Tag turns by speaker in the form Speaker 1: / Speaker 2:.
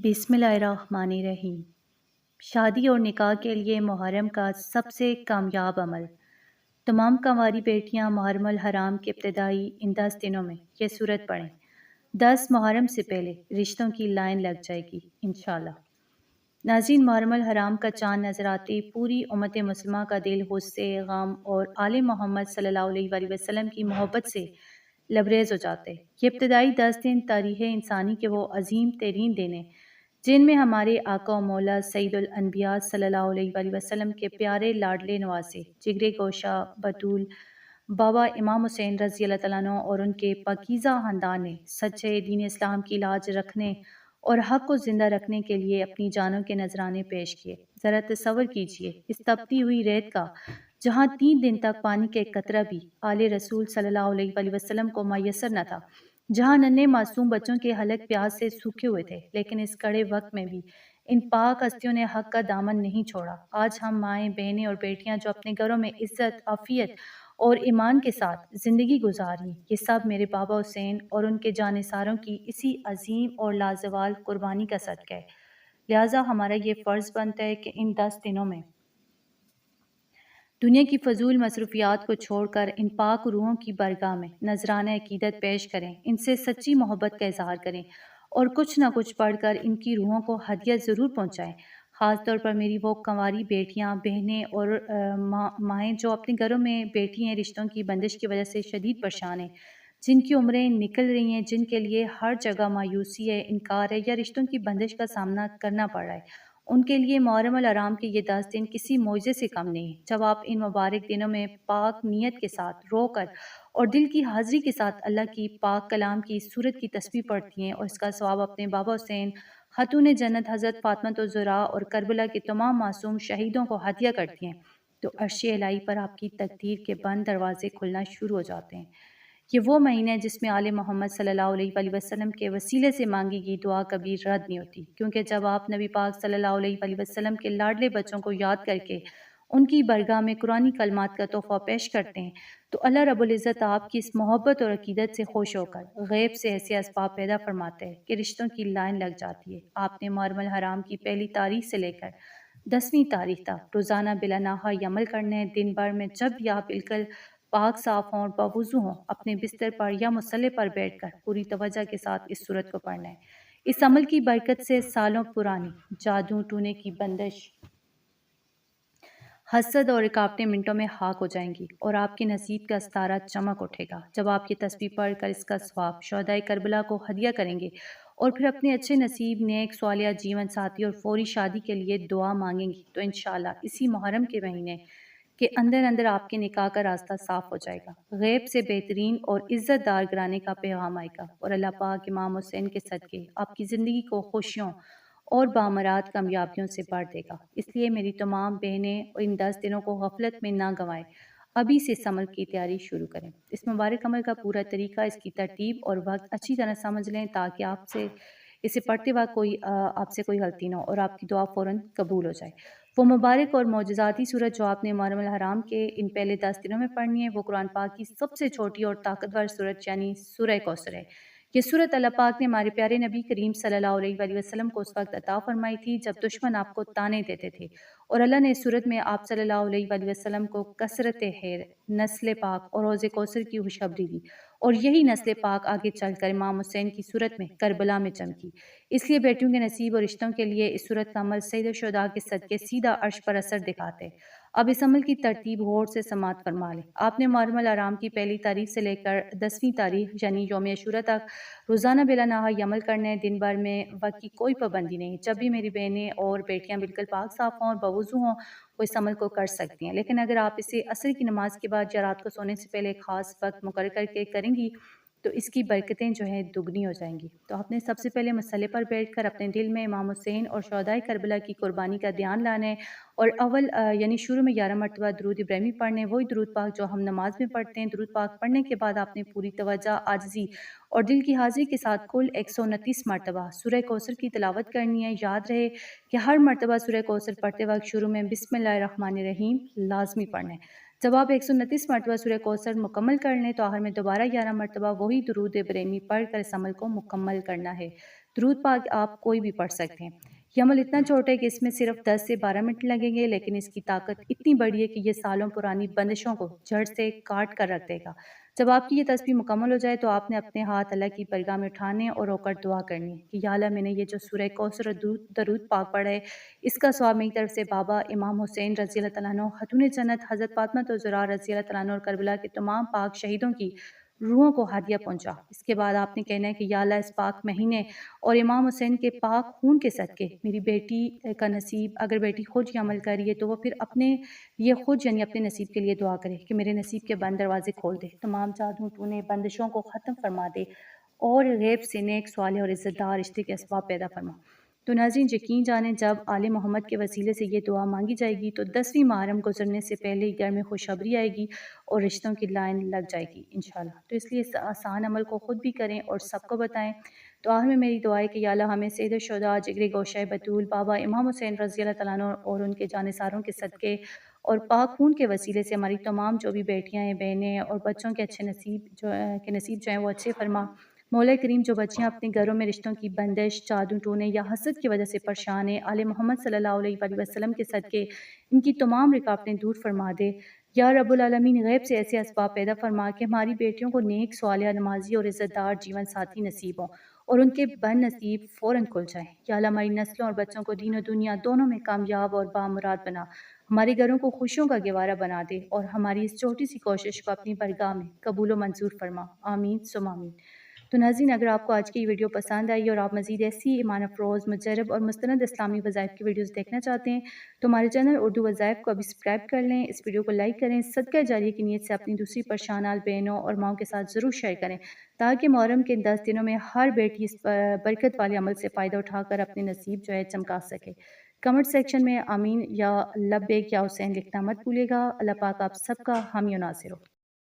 Speaker 1: بسم اللہ الرحمن الرحیم۔ شادی اور نکاح کے لیے محرم کا سب سے کامیاب عمل۔ تمام کنواری بیٹیاں محرم الحرام کے ابتدائی ان 10 دنوں میں یہ سورت پڑھیں۔ 10 محرم سے پہلے رشتوں کی لائن لگ جائے گی انشاءاللہ۔ ناظرین، محرم الحرام کا چاند نظر آتے پوری امت مسلمہ کا دل غصے، غم اور آل محمد صلی اللہ علیہ وآلہ وسلم کی محبت سے لبریز ہو جاتے۔ یہ ابتدائی 10 دن تاریخ انسانی کے وہ عظیم ترین دن ہیں جن میں ہمارے آقا و مولا سید الانبیاء صلی اللہ علیہ وآلہ وسلم کے پیارے لاڈلے نواسے جگرے گوشہ بطول بابا امام حسین رضی اللہ تعالیٰ عنہ اور ان کے پاکیزہ خاندان نے سچے دین اسلام کی لاج رکھنے اور حق کو زندہ رکھنے کے لیے اپنی جانوں کے نذرانے پیش کیے۔ ذرا تصور کیجئے اس تپتی ہوئی ریت کا، جہاں 3 دن تک پانی کا ایک قطرہ بھی آل رسول صلی اللہ علیہ وآلہ وسلم کو میسر نہ تھا، جہاں ننھے معصوم بچوں کے حلق پیاس سے سوکھے ہوئے تھے، لیکن اس کڑے وقت میں بھی ان پاک ہستیوں نے حق کا دامن نہیں چھوڑا۔ آج ہم مائیں، بہنیں اور بیٹیاں جو اپنے گھروں میں عزت، عافیت اور ایمان کے ساتھ زندگی گزار رہی ہیں، یہ سب میرے بابا حسین اور ان کے جانثاروں کی اسی عظیم اور لازوال قربانی کا صدقہ ہے۔ لہٰذا ہمارا یہ فرض بنتا ہے کہ ان 10 دنوں میں دنیا کی فضول مصروفیات کو چھوڑ کر ان پاک روحوں کی بارگاہ میں نذرانہ عقیدت پیش کریں، ان سے سچی محبت کا اظہار کریں اور کچھ نہ کچھ پڑھ کر ان کی روحوں کو ہدیہ ضرور پہنچائیں۔ خاص طور پر میری وہ کنواری بیٹیاں، بہنیں اور مائیں جو اپنے گھروں میں بیٹھی ہیں، رشتوں کی بندش کی وجہ سے شدید پریشان ہیں، جن کی عمریں نکل رہی ہیں، جن کے لیے ہر جگہ مایوسی ہے، انکار ہے یا رشتوں کی بندش کا سامنا کرنا پڑ رہا ہے، ان کے لیے محرم الحرام کے یہ 10 دن کسی معجزے سے کم نہیں ہیں۔ جب آپ ان مبارک دنوں میں پاک نیت کے ساتھ رو کر اور دل کی حاضری کے ساتھ اللہ کی پاک کلام کی سورت کی تسبیح پڑھتی ہیں اور اس کا ثواب اپنے بابا حسین، خاتون جنت حضرت فاطمہ الزہرا اور کربلا کے تمام معصوم شہیدوں کو ہدیہ کرتی ہیں، تو عرش الہی پر آپ کی تقدیر کے بند دروازے کھلنا شروع ہو جاتے ہیں۔ یہ وہ مہینہ ہے جس میں آل محمد صلی اللہ علیہ وآلہ وسلم کے وسیلے سے مانگی گئی دعا کبھی رد نہیں ہوتی، کیونکہ جب آپ نبی پاک صلی اللہ علیہ وآلہ وسلم کے لاڈلے بچوں کو یاد کر کے ان کی برگاہ میں قرآنی کلمات کا تحفہ پیش کرتے ہیں تو اللہ رب العزت آپ کی اس محبت اور عقیدت سے خوش ہو کر غیب سے ایسے اسباب پیدا فرماتے ہیں کہ رشتوں کی لائن لگ جاتی ہے۔ آپ نے محرم الحرام کی پہلی تاریخ سے لے کر 10ویں تاریخ تک روزانہ بلا ناغہ عمل کرنا ہے۔ دن بھر میں جب بھی آپ بالکل پاک صاف ہوں اور باوضو ہوں، اپنے بستر پر یا مصلے پر بیٹھ کر پوری توجہ کے ساتھ اس سورت کو پڑھنا ہے۔ اس عمل کی برکت سے سالوں پرانی جادو ٹونے کی بندش، حسد اور رکاوٹیں منٹوں میں خاک ہو جائیں گی اور آپ کے نصیب کا ستارہ چمک اٹھے گا۔ جب آپ یہ تسبیح پڑھ کر اس کا ثواب شہدائے کربلا کو ہدیہ کریں گے اور پھر اپنے اچھے نصیب، نیک صالحہ جیون ساتھی اور فوری شادی کے لیے دعا مانگیں گی تو انشاءاللہ اسی محرم کے مہینے کے اندر اندر آپ کے نکاح کا راستہ صاف ہو جائے گا، غیب سے بہترین اور عزت دار گھرانے کا پیغام آئے گا اور اللہ پاک امام حسین کے صدقے آپ کی زندگی کو خوشیوں اور بامراد کامیابیوں سے بھر دے گا۔ اس لیے میری تمام بہنیں ان 10 دنوں کو غفلت میں نہ گنوائیں، ابھی سے اس عمل کی تیاری شروع کریں۔ اس مبارک عمل کا پورا طریقہ، اس کی ترتیب اور وقت اچھی طرح سمجھ لیں تاکہ آپ سے اسے پڑھتے وقت آپ سے کوئی غلطی نہ ہو اور آپ کی دعا فوراً قبول ہو جائے۔ وہ مبارک اور معجزاتی سورت جو آپ نے محرم الحرام کے ان پہلے 10 دنوں میں پڑھنی ہے، وہ قرآن پاک کی سب سے چھوٹی اور طاقتور سورت یعنی سورہ کوثر ہے۔ یہ سورت اللہ پاک نے ہمارے پیارے نبی کریم صلی اللہ علیہ وآلہ وسلم کو اس وقت عطا فرمائی تھی جب دشمن آپ کو طعنے دیتے تھے، اور اللہ نے اس سورت میں آپ صلی اللہ علیہ وآلہ وسلم کو کثرت خیر، نسل پاک اور حوض کوثر کی خوشخبری دی، اور یہی نسل پاک آگے چل کر امام حسین کی صورت میں کربلا میں چمکی۔ اس لیے بیٹیوں کے نصیب اور رشتوں کے لیے اس صورت کا عمل سید الشہداء کے صدقے سیدھا عرش پر اثر دکھاتے ہیں۔ اب اس عمل کی ترتیب غور سے سماعت فرما لیں۔ آپ نے محرم الحرام کی پہلی تاریخ سے لے کر 10ویں تاریخ یعنی یوم عاشوراء تک روزانہ بلا نہار عمل کرنا ہے۔ دن بھر میں وقت کی کوئی پابندی نہیں، جب بھی میری بہنیں اور بیٹیاں بالکل پاک صاف ہوں اور باوضو ہوں وہ اس عمل کو کر سکتی ہیں، لیکن اگر آپ اسے عصر کی نماز کے بعد یا رات کو سونے سے پہلے خاص وقت مقرر کر کے کریں گی تو اس کی برکتیں جو ہیں دگنی ہو جائیں گی۔ تو آپ نے سب سے پہلے مصلے پر بیٹھ کر اپنے دل میں امام حسین اور شہدائے کربلا کی قربانی کا دھیان لانا ہے اور یعنی شروع میں 11 مرتبہ درود ابراہیمی پڑھنے، وہی درود پاک جو ہم نماز میں پڑھتے ہیں۔ درود پاک پڑھنے کے بعد آپ نے پوری توجہ، عاجزی اور دل کی حاضری کے ساتھ کل 129 مرتبہ سورہ کوثر کی تلاوت کرنی ہے۔ یاد رہے کہ ہر مرتبہ سورہ کوثر پڑھتے وقت شروع میں بسم اللہ الرحمن الرحیم لازمی پڑھنا ہے۔ جب آپ 129 مرتبہ سورہ کوثر مکمل کر لیں تو آخر میں دوبارہ 11 مرتبہ وہی درود ابراہیمی پڑھ کر اس عمل کو مکمل کرنا ہے۔ درود پاک آپ کوئی بھی پڑھ سکتے ہیں۔ یہ عمل اتنا چھوٹا ہے کہ اس میں صرف 10 سے 12 منٹ لگیں گے، لیکن اس کی طاقت اتنی بڑی ہے کہ یہ سالوں پرانی بندشوں کو جڑ سے کاٹ کر رکھ دے گا۔ جب آپ کی یہ تسبیح مکمل ہو جائے تو آپ نے اپنے ہاتھ اللہ کی بارگاہ میں اٹھانے اور رو کر دعا کرنی ہے کہ یا اللہ، میں نے یہ جو سورہ کوثر اور درود پاک پڑھا ہے، اس کا ثواب میری طرف سے بابا امام حسین رضی اللہ تعالیٰ عنہ، خاتون جنت حضرت فاطمہ زہرا رضی اللہ تعالیٰ عنہ اور کربلا کے تمام پاک شہیدوں کی روحوں کو ہدیہ پہنچا۔ اس کے بعد آپ نے کہنا ہے کہ یا اللہ، اس پاک مہینے اور امام حسین کے پاک خون کے صدقے میری بیٹی کا نصیب، اگر بیٹی خود یہ عمل کر رہی ہے تو وہ پھر اپنے لیے خود یعنی اپنے نصیب کے لیے دعا کرے کہ میرے نصیب کے بند دروازے کھول دے، تمام جادو ٹونے بندشوں کو ختم فرما دے اور غیب سے نیک صالح اور عزت دار رشتے کے اسباب پیدا فرما۔ تو ناظرین، یقین جانیں جب آل محمد کے وسیلے سے یہ دعا مانگی جائے گی تو 10ویں محرم گزرنے سے پہلے ہی گھر میں خوشخبری آئے گی اور رشتوں کی لائن لگ جائے گی انشاءاللہ۔ تو اس لیے اس آسان عمل کو خود بھی کریں اور سب کو بتائیں۔ تو آخر میں میری دعا ہے کہ یا اللہ، ہمیں سید الشہداء جگر گوشہ بطول بابا امام حسین رضی اللہ تعالیٰ عنہ اور ان کے جانثاروں کے صدقے اور پاک خون کے وسیلے سے ہماری تمام جو بھی بیٹیاں ہیں، بہنیں ہیں اور بچوں کے اچھے نصیب جو ہیں وہ اچھے فرما۔ مولا کریم، جو بچیاں اپنے گھروں میں رشتوں کی بندش، جادو ٹونے یا حسد کی وجہ سے پریشان ہیں، آل محمد صلی اللہ علیہ وآلہ وسلم کے صدقے ان کی تمام رکاوٹیں دور فرما دے۔ یا رب العالمین، غیب سے ایسے اسباب پیدا فرما کہ ہماری بیٹیوں کو نیک صالحہ نمازی اور عزت دار جیون ساتھی نصیب ہوں اور ان کے بن نصیب فوراً کھل جائیں۔ یا اللہ، ہماری نسلوں اور بچوں کو دین و دنیا دونوں میں کامیاب اور بامراد بنا، ہمارے گھروں کو خوشیوں کا گہوارہ بنا دے اور ہماری اس چھوٹی سی کوشش کو اپنی بارگاہ میں قبول و منظور فرما۔ آمین ثم آمین۔ تو ناظرین، اگر آپ کو آج کی یہ ویڈیو پسند آئی اور آپ مزید ایسی ایمان افروز، مجرب اور مستند اسلامی وظائف کی ویڈیوز دیکھنا چاہتے ہیں تو ہمارے چینل اردو وظائف کو ابھی سبسکرائب کر لیں، اس ویڈیو کو لائک کریں، صدقہ جاریہ کی نیت سے اپنی دوسری پریشان حال بہنوں اور ماؤں کے ساتھ ضرور شیئر کریں تاکہ محرم کے 10 دنوں میں ہر بیٹی اس برکت والے عمل سے فائدہ اٹھا کر اپنے نصیب جو ہے چمکا سکے۔ کمنٹ سیکشن میں آمین یا لبیک یا حسین لکھنا مت بھولیے گا۔ اللہ پاک آپ سب کا حامی و ناصر ہو۔